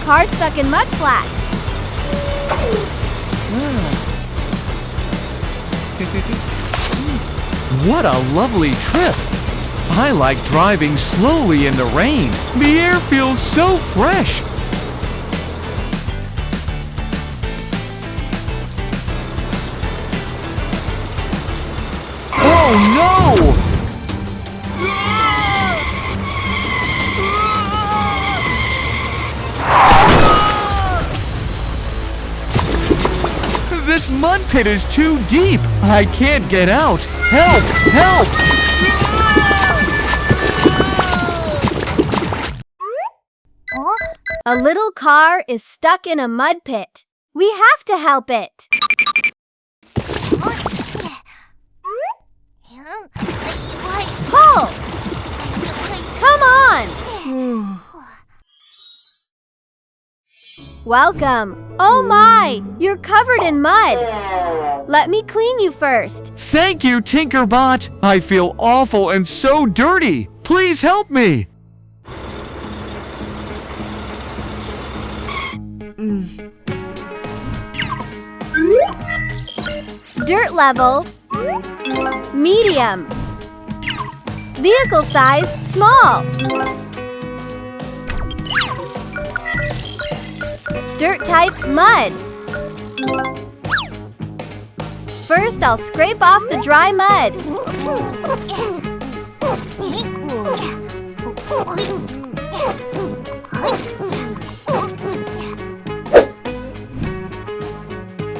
car stuck in mud flat. What a lovely trip! I like driving slowly in the rain. The air feels so fresh. Oh no! This mud pit is too deep. I can't get out. Help! Help! A little car is stuck in a mud pit. We have to help it. Pull! Come on! Welcome. Oh my, you're covered in mud. Let me clean you first. Thank you, TinkerBot. I feel awful and so dirty. Please help me. Dirt level, medium. Vehicle size, small. Dirt type, mud. First, I'll scrape off the dry mud.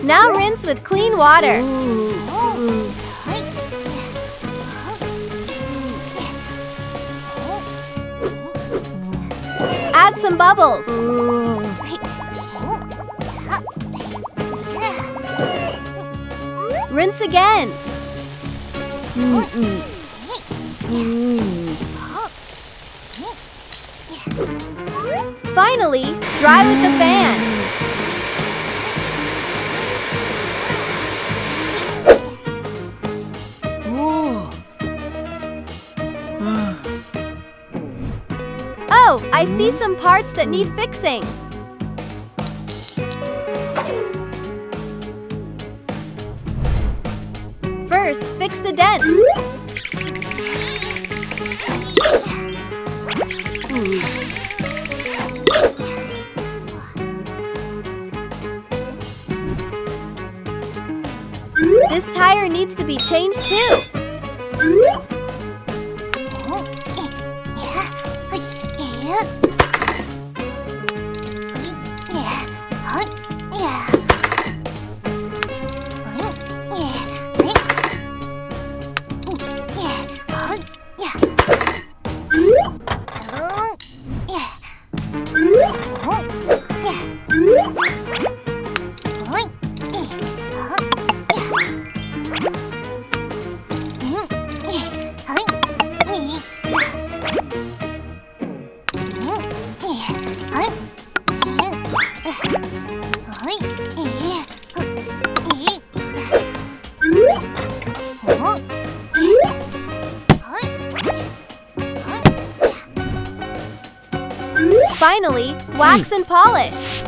Now rinse with clean water. Add some bubbles. Rinse again. Finally, dry with the fan. Oh, I see some parts that need fixing. First, fix the dents. This tire needs to be changed too. Finally, wax and polish.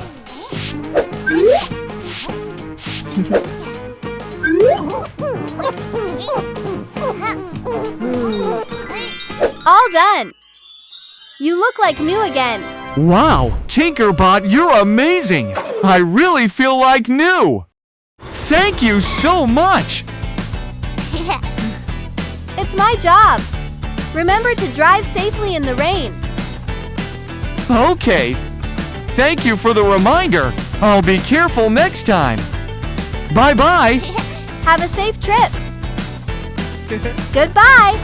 All done. You look like new again. Wow, TinkerBot, you're amazing. I really feel like new. Thank you so much. It's my job. Remember to drive safely in the rain. Okay. Thank you for the reminder. I'll be careful next time. Bye-bye. Have a safe trip. Goodbye.